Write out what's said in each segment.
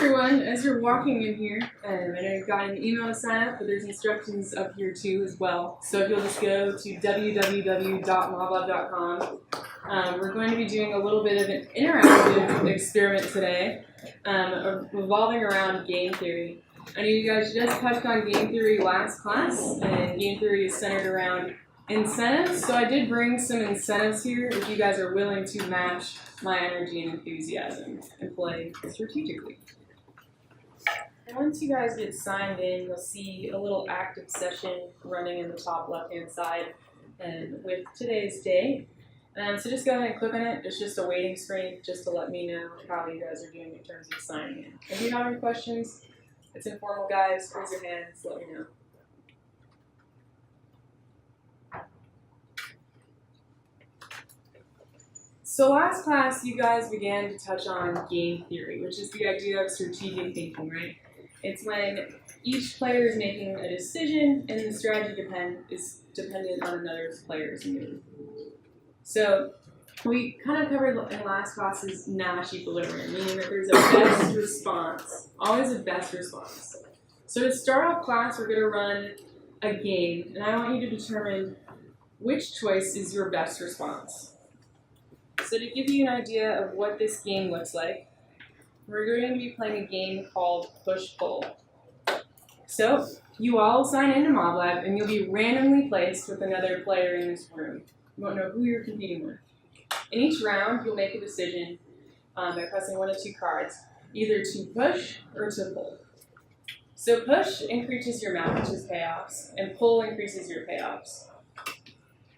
everyone, as you're walking in here, I know you've got an email to sign up, but there's instructions up here too as well. So if you'll just go to www.moblab.com, we're going to be doing a little bit of an interactive experiment today, revolving around game theory. I know you guys just touched on game theory last class, and game theory is centered around incentives. So I did bring some incentives here if you guys are willing to match my energy and enthusiasm and play strategically. And once you guys get signed in, you'll see a little active session running in the top left-hand side with today's day. So just go ahead and click on it. It's just a waiting screen just to let me know how you guys are doing in terms of signing in. If you have any questions, it's informal, guys. Raise your hands. Let me know. So last class, you guys began to touch on game theory, which is the idea of strategic thinking, right? It's when each player is making a decision and the strategy is dependent on another player's move. So we kind of covered in last class's Nash equilibrium, meaning that there's a best response, always a best response. So to start off class, we're going to run a game, and I want you to determine which choice is your best response. So to give you an idea of what this game looks like, we're going to be playing a game called Push-Pull. So you all sign into MobLab, and you'll be randomly placed with another player in this room. You won't know who you're competing with. In each round, you'll make a decision by pressing one of two cards, either to push or to pull. So push increases your amount, which is payoffs, and pull increases your payoffs.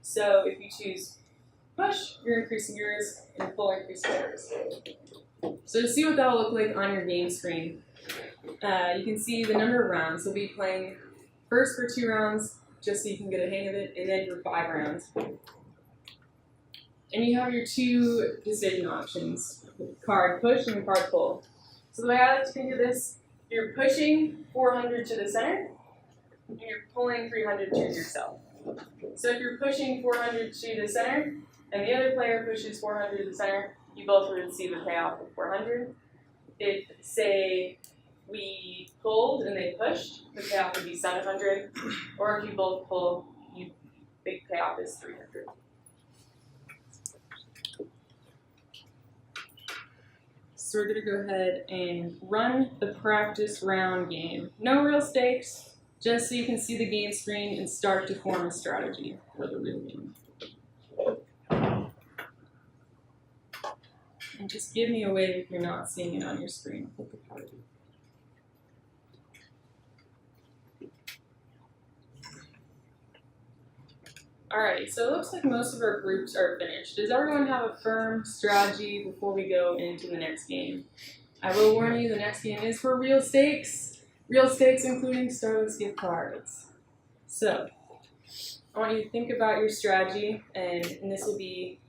So if you choose push, you're increasing yours, and pull increases yours. So to see what that will look like on your game screen, you can see the number of rounds. You'll be playing first for 2 rounds, just so you can get a hang of it, and then for 5 rounds. And you have your 2 decision options, card push and card pull. So the way I like to think of this, you're pushing 400 to the center, and you're pulling 300 to yourself. So if you're pushing 400 to the center, and the other player pushes 400 to the center, you both would receive a payoff of 400. If, say, we pulled and they pushed, the payoff would be 700. Or if you both pull, big payoff is 300. So we're going to go ahead and run the practice round game. No real stakes, just so you can see the game screen and start to form a strategy for the real game. And just give me a wave if you're not seeing it on your screen. Alrighty, so it looks like most of our groups are finished. Does everyone have a firm strategy before we go into the next game? I will warn you, the next game is for real stakes. Real stakes including Starbucks gift cards. So, I want you to think about your strategy, and this will be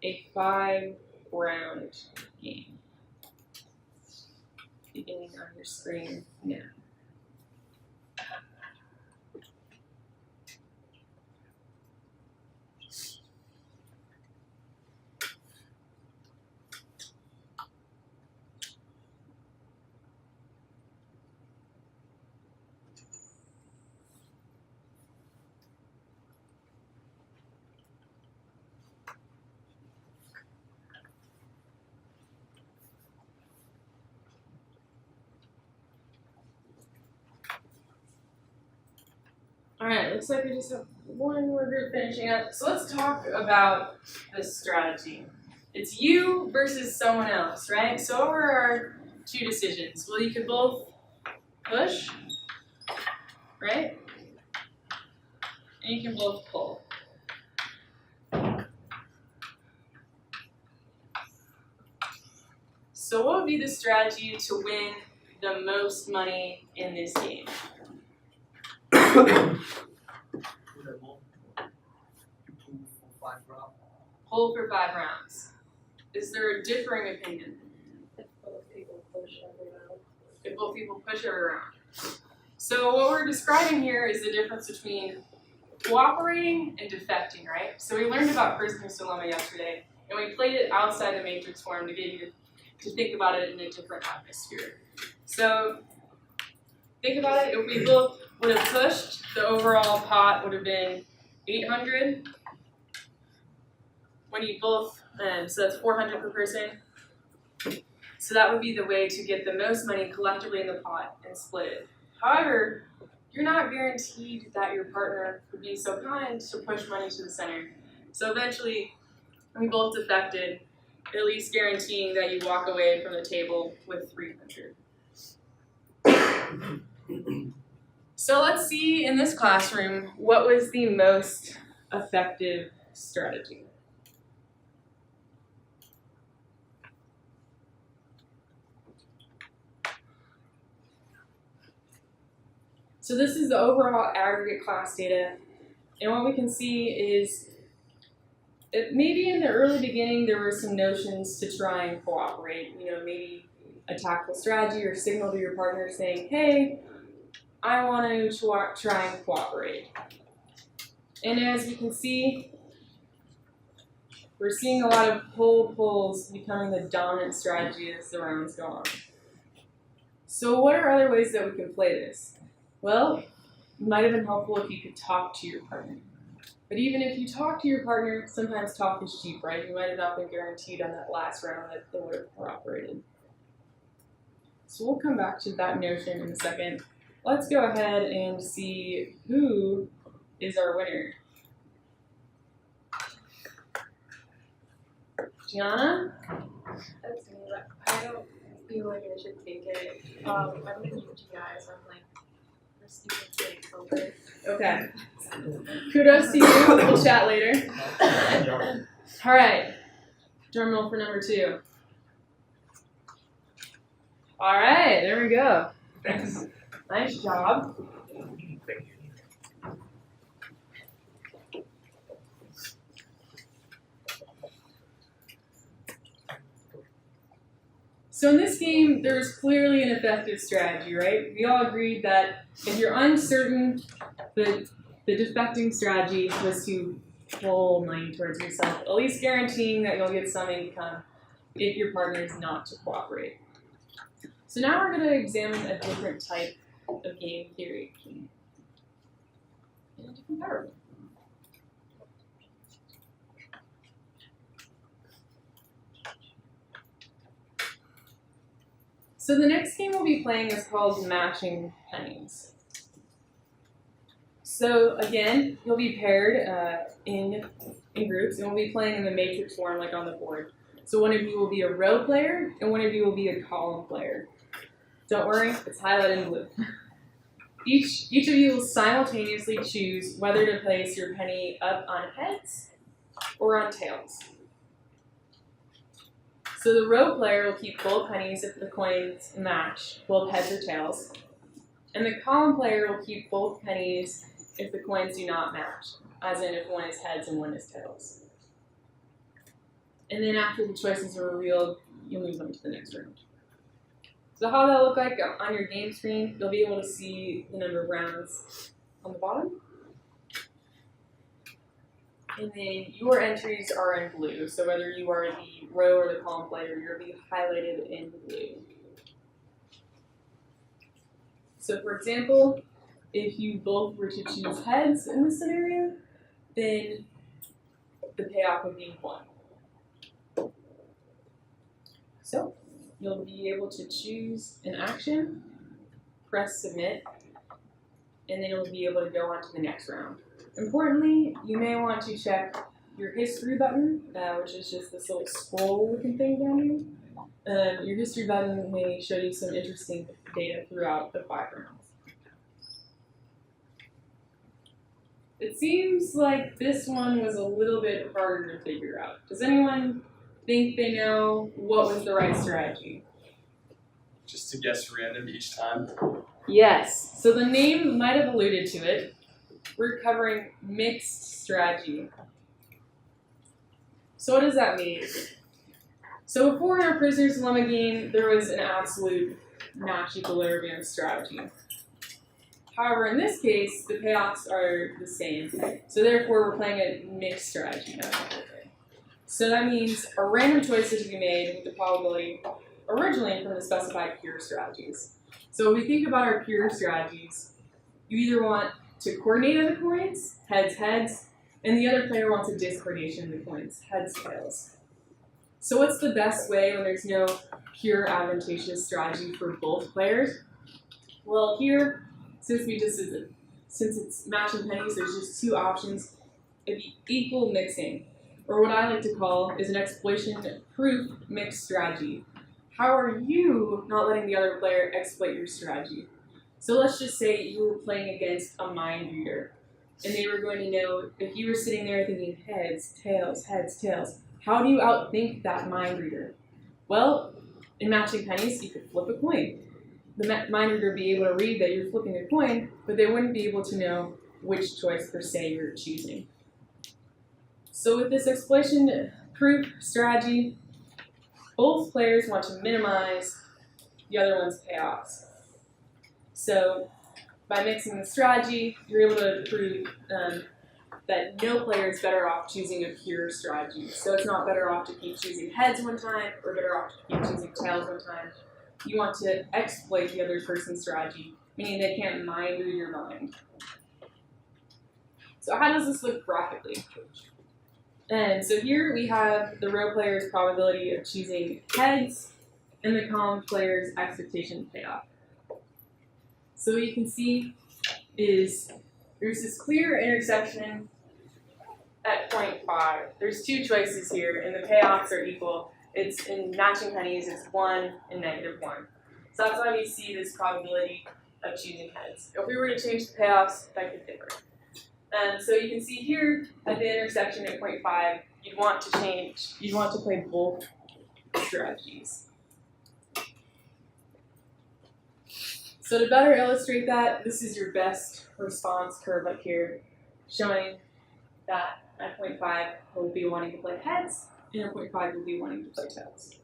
a 5-round game. Beginning on your screen now. Alright, looks like we just have one more group finishing up. So let's talk about this strategy. It's you versus someone else, right? So what were our 2 decisions? Well, you could both push, right? And you can both pull. So what would be the strategy to win the most money in this game? Pull for 5 rounds. Is there a differing opinion? If both people push every round. If both people push every round. So what we're describing here is the difference between cooperating and defecting, right? So we learned about prisoner's dilemma yesterday, and we played it outside the matrix form to get you to to think about it in a different atmosphere. So think about it, if we both would have pushed, the overall pot would have been 800. When you both, so that's 400 per person. So that would be the way to get the most money collectively in the pot and split it. However, you're not guaranteed that your partner would be so kind to push money to the center. So eventually, we both defected, at least guaranteeing that you walk away from the table with 300. So let's see in this classroom, what was the most effective strategy? So this is the overall aggregate class data, and what we can see is maybe in the early beginning there were some notions to try and cooperate, maybe a tactical strategy or signal to your partner saying, hey, I want to try and cooperate. And as you can see, we're seeing a lot of pulls becoming the dominant strategy as the rounds go on. So what are other ways that we can play this? Well, it might have been helpful if you could talk to your partner. But even if you talk to your partner, sometimes talk is cheap, right? You might have not been guaranteed on that last round that they would have cooperated. So we'll come back to that notion in a second. Let's go ahead and see who is our winner. Gianna? That's me, but I don't feel like I should take it. I'm gonna use you guys. I'm like receiving things over. Okay. Kudos to you. We'll chat later. All right. Drum roll for number 2. All right. There we go. Thanks. Nice job. Thank you. So in this game, there's clearly an effective strategy, right? We all agreed that if you're uncertain, the defecting strategy was to pull money towards yourself, at least guaranteeing that you'll get some income if your partner is not to cooperate. So now we're going to examine a different type of game theory in a different paradigm. So the next game we'll be playing is called Matching Pennies. So again, you'll be paired in groups, and we'll be playing in the matrix form like on the board. So one of you will be a row player, and one of you will be a column player. Don't worry, it's highlighted in blue. Each of you will simultaneously choose whether to place your penny up on heads or on tails. So the row player will keep both pennies if the coins match, both heads or tails. And the column player will keep both pennies if the coins do not match, as in if one is heads and one is tails. And then after the choices are revealed, you'll move on to the next round. So how that'll look like on your game screen, you'll be able to see the number of rounds on the bottom. And then your entries are in blue, so whether you are the row or the column player, you'll be highlighted in blue. So for example, if you both were to choose heads in this scenario, then the payoff would be 1. So you'll be able to choose an action, press submit, and then you'll be able to go on to the next round. Importantly, you may want to check your history button, which is just this little scroll looking thing down here. Your history button may show you some interesting data throughout the 5 rounds. It seems like this one was a little bit harder to figure out. Does anyone think they know what was the right strategy? Just to guess random each time. Yes. So the name might have alluded to it. We're covering mixed strategy. So what does that mean? So before in our Prisoner's Dilemma game, there was an absolute match equilibrium strategy. However, in this case, the payoffs are the same. So therefore, we're playing a mixed strategy now. So that means a random choice is to be made with the probability originally from the specified pure strategies. So when we think about our pure strategies, you either want to coordinate on the coins, heads, heads, and the other player wants a discoordination of the coins, heads, tails. So what's the best way when there's no pure advantageous strategy for both players? Well, here, since it's matching pennies, there's just two options of equal mixing, or what I like to call is an exploitation-proof mixed strategy. How are you not letting the other player exploit your strategy? So let's just say you were playing against a mind reader, and they were going to know if you were sitting there thinking heads, tails, how do you outthink that mind reader? Well, in matching pennies, you could flip a coin. The mind reader would be able to read that you're flipping a coin, but they wouldn't be able to know which choice per se you're choosing. So with this exploitation-proof strategy, both players want to minimize the other one's payoffs. So by mixing the strategy, you're able to prove that no player is better off choosing a pure strategy. So it's not better off to keep choosing heads one time or better off to keep choosing tails one time. You want to exploit the other person's strategy, meaning they can't mind read your mind. So how does this look graphically? And so here we have the row player's probability of choosing heads and the column player's expectation payoff. So what you can see is there's this clear intersection at 0.5. There's two choices here, and the payoffs are equal. It's in matching pennies, it's 1 and -1. So that's why we see this probability of choosing heads. If we were to change the payoffs, that could differ. So you can see here at the intersection at 0.5, you'd want to play both strategies. So to better illustrate that, this is your best response curve up here, showing that at 0.5 we'll be wanting to play heads, and at 0.5 we'll be wanting to play tails.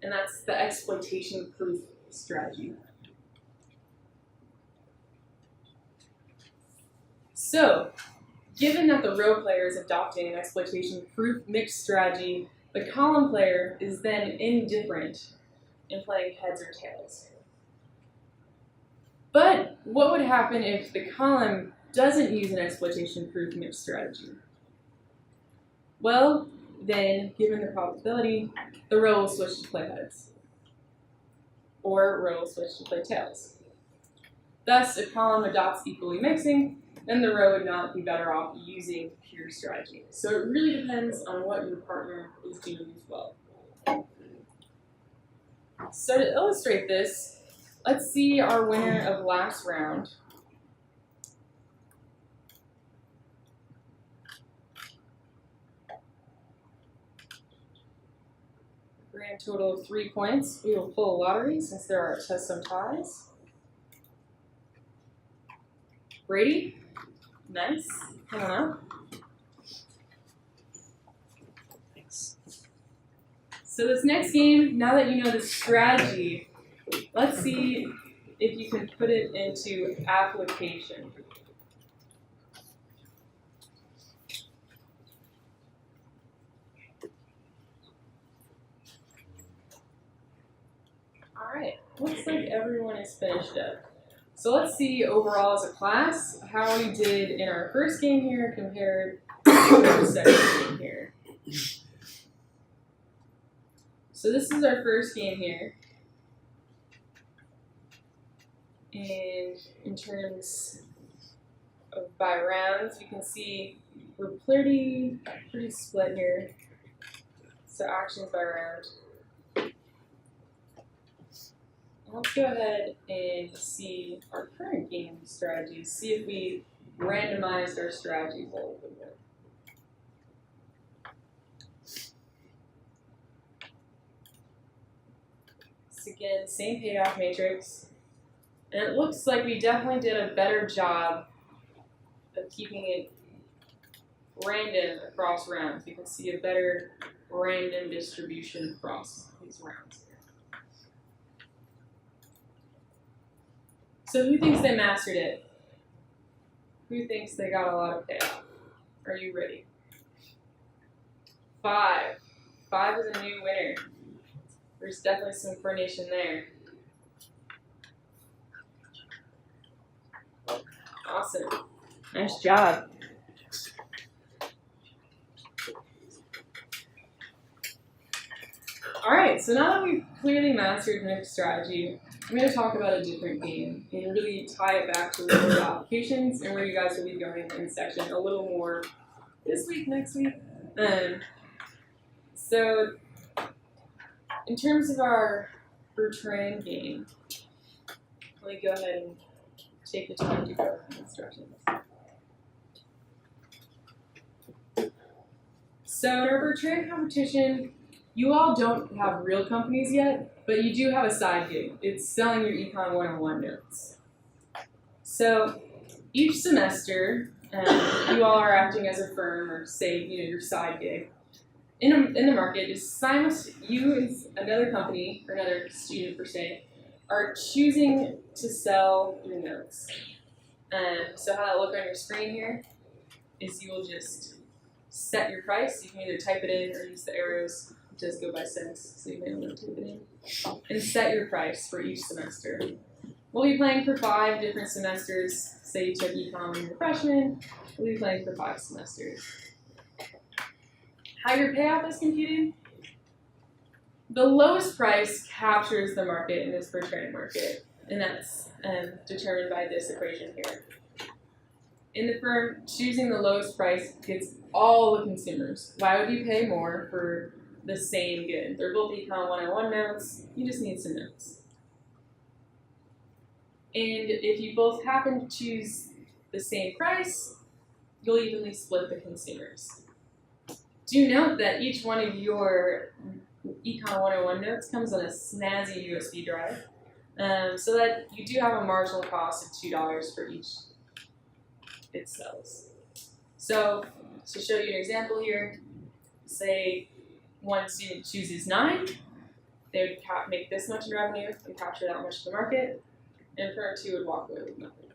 And that's the exploitation-proof strategy. So, given that the row player is adopting an exploitation-proof mixed strategy, the column player is then indifferent in playing heads or tails. But what would happen if the column doesn't use an exploitation-proof mixed strategy? Well, then, given the probability, the row will switch to play heads, or row will switch to play tails. Thus, if column adopts equally mixing, then the row would not be better off using pure strategy. So it really depends on what your partner is doing as well. So to illustrate this, let's see our winner of last round. Grand total of 3 points. We will pull a lottery since there are some ties. Brady, nice. Hang on up. Thanks. So this next game, now that you know the strategy, let's see if you can put it into application. Alright, looks like everyone is finished up. So let's see overall as a class how we did in our first game here compared to our second game here. So this is our first game here. And in terms of by rounds, you can see we're pretty split here. So actions by round. Let's go ahead and see our current game strategies, see if we randomized our strategies a little bit more. So again, same payoff matrix. And it looks like we definitely did a better job of keeping it random across rounds. You can see a better random distribution across these rounds. So who thinks they mastered it? Who thinks they got a lot of payoff? Are you ready? 5. 5 is a new winner. There's definitely some coordination there. Awesome. Nice job. Alright, so now that we've clearly mastered mixed strategy, I'm going to talk about a different game and really tie it back to real world applications and where you guys will be going in section a little more this week, next week. So, in terms of our Bertrand game, let me go ahead and take the time to go over the instructions. So, in our Bertrand competition, you all don't have real companies yet, but you do have a side gig. It's selling your Econ 101 notes. So each semester, you all are acting as a firm or say, your side gig. In the market, you as another company or another student per se are choosing to sell your notes. So how that look on your screen here is you will just set your price. You can either type it in or use the arrows. It does go by cents, so you may want to type it in. And set your price for each semester. We'll be playing for 5 different semesters. Say you took econ when you're a freshman, we'll be playing for 5 semesters. How your payoff is computed? The lowest price captures the market in this Bertrand market, and that's determined by this equation here. In the firm, choosing the lowest price gets all the consumers. Why would you pay more for the same good? They're both Econ 101 notes. You just need some notes. And if you both happen to choose the same price, you'll evenly split the consumers. Do note that each one of your Econ 101 notes comes on a snazzy USB drive, so that you do have a marginal cost of $2 for each it sells. So, to show you an example here, say one student chooses 9, they would make this much in revenue and capture that much of the market, and firm 2 would walk away with nothing.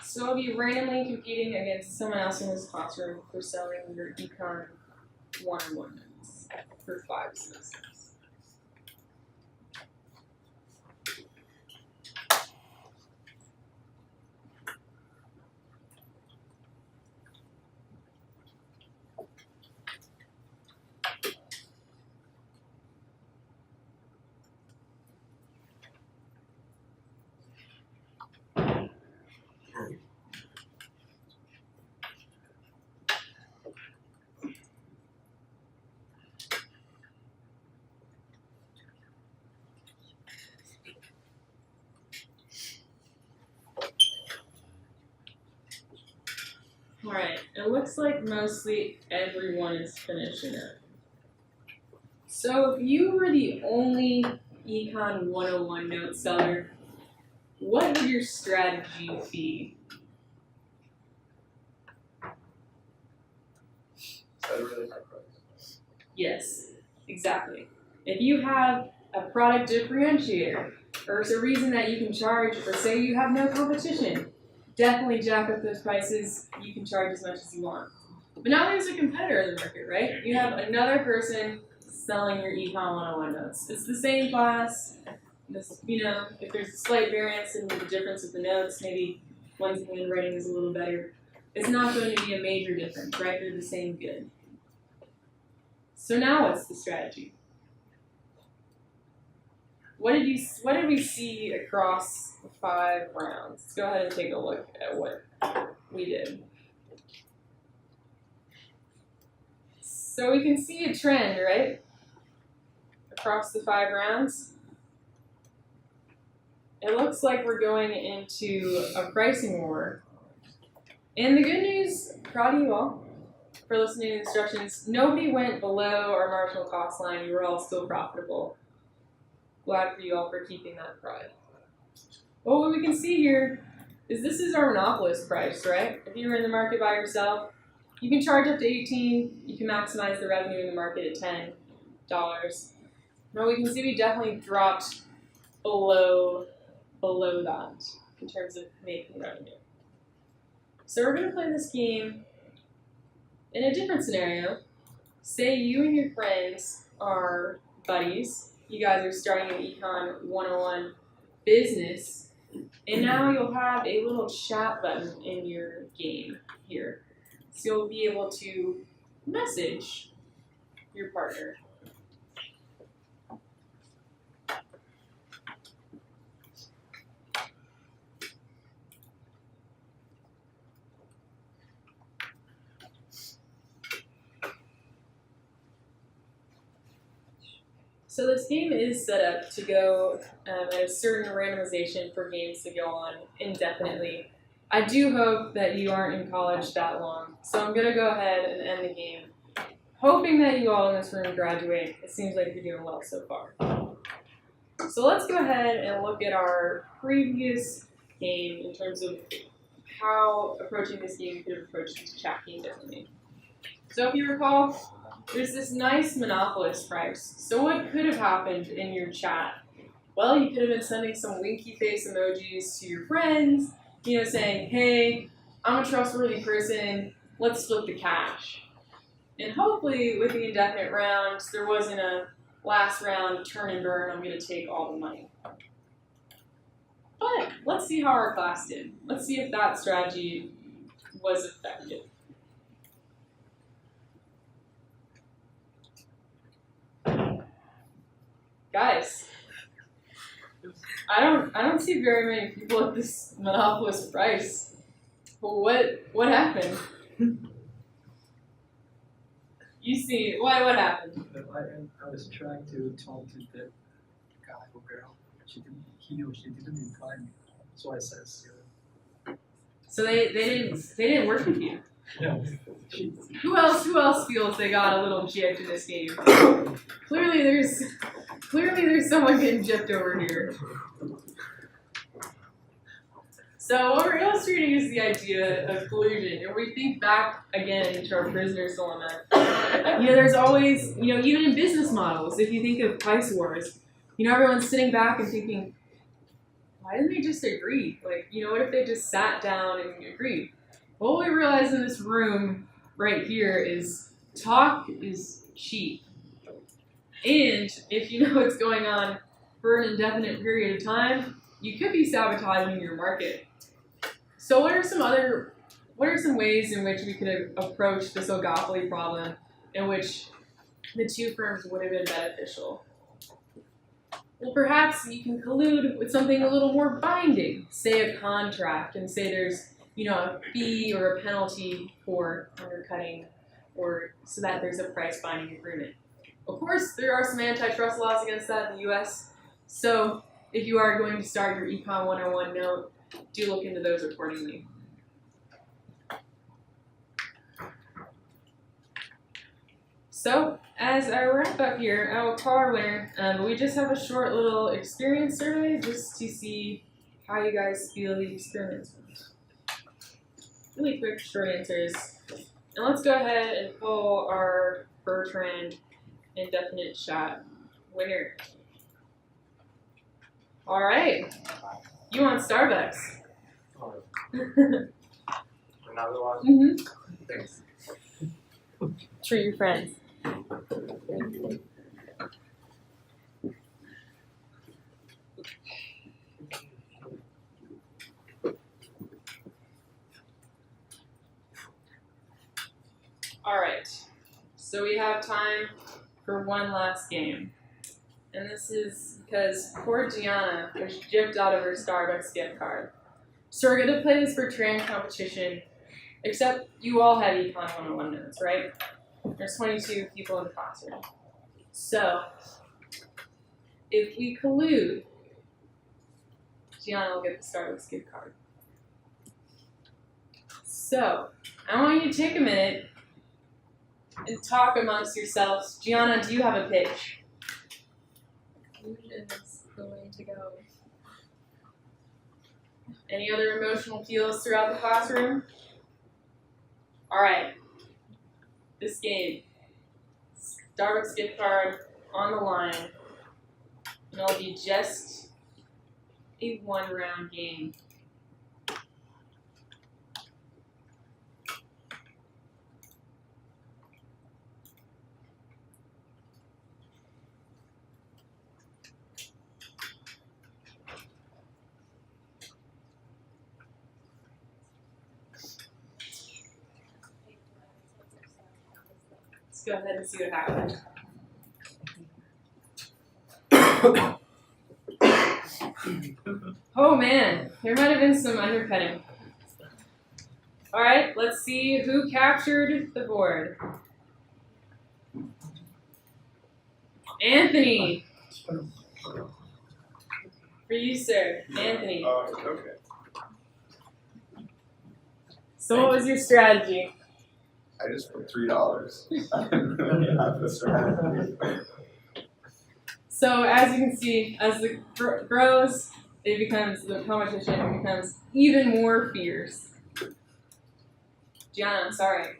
So I'll be randomly competing against someone else in this classroom for selling your Econ 101 notes for 5 semesters. Alright, it looks like mostly everyone is finishing it. So if you were the only Econ 101 note seller, what would your strategy be? Set a really high price. Yes, exactly. If you have a product differentiator, or it's a reason that you can charge, or say you have no competition, definitely jack up those prices. You can charge as much as you want. But now there's a competitor in the market, right? You have another person selling your Econ 101 notes. It's the same class. If there's a slight variance in the difference of the notes, maybe one's handwriting is a little better, it's not going to be a major difference, right? They're the same good. So now what's the strategy? What did we see across the 5 rounds? Let's go ahead and take a look at what we did. So we can see a trend, right? Across the 5 rounds. It looks like we're going into a pricing war. And the good news, proud of you all for listening to the instructions, nobody went below our marginal cost line. You were all still profitable. Glad for you all for keeping that pride. Well, what we can see here is this is our monopolist price, right? If you were in the market by yourself, you can charge up to $18. You can maximize the revenue in the market at $10. Now we can see we definitely dropped below that in terms of making revenue. So we're going to play this game in a different scenario. Say you and your friends are buddies. You guys are starting an Econ 101 business, and now you'll have a little chat button in your game here. So you'll be able to message your partner. So this game is set up to go at a certain randomization for games to go on indefinitely. I do hope that you aren't in college that long, so I'm going to go ahead and end the game, hoping that you all in this room graduate. It seems like you're doing well so far. So let's go ahead and look at our previous game in terms of how approaching this game could have approached this chat game differently. So if you recall, there's this nice monopolist price. So what could have happened in your chat? Well, you could have been sending some winky face emojis to your friends, saying, hey, I'm a trustworthy person, let's split the cash. And hopefully with the indefinite rounds, there wasn't a last round turn and burn, I'm going to take all the money. But let's see how our class did. Let's see if that strategy was effective. Guys, I don't see very many people at this monopolist price. What happened? You see, what happened? I was trying to talk to the guy or girl. He or she didn't reply me, so I said zero. So they didn't work with you. No. Who else feels they got a little gypped in this game? Clearly there's someone getting gypped over here. So what we're illustrating is the idea of collusion, and we think back again to our prisoner's dilemma. There's always, even in business models, if you think of price wars, everyone's sitting back and thinking, why didn't they just agree? What if they just sat down and agreed? Well, what we realize in this room right here is talk is cheap. And if you know what's going on for an indefinite period of time, you could be sabotaging your market. So what are some ways in which we could approach this oligopoly problem in which the two firms would have been beneficial? Well, perhaps you can collude with something a little more binding, say a contract, and say there's a fee or a penalty for undercutting, or so that there's a price binding agreement. Of course, there are some antitrust laws against that in the US, so if you are going to start your Econ 101 note, do look into those accordingly. So, as I wrap up here, I will call our winner, but we just have a short little experience survey just to see how you guys feel the experience went. Really quick, short answers. And let's go ahead and pull our Bertrand indefinite shot winner. All right. You want Starbucks? Another one? Mm-hmm. Thanks. Treat your friends. All right. So we have time for one last game. And this is because poor Gianna was gypped out of her Starbucks gift card. So we're going to play this Bertrand competition, except you all had Econ 101 notes, right? There's 22 people in the classroom. So, if we collude, Gianna will get the Starbucks gift card. So, I want you to take a minute and talk amongst yourselves. Gianna, do you have a pitch? Collusion is the way to go. Any other emotional appeals throughout the classroom? All right. This game, Starbucks gift card on the line, and it'll be just a one-round game. go ahead and see what happened. Oh man, there might have been some undercutting. Alright, let's see who captured the board. Anthony! For you, sir. Anthony. Okay. So what was your strategy? I just put $3. I didn't really have the strategy. So as you can see, as it grows, the competition becomes even more fierce. Gianna, I'm sorry.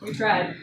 We tried.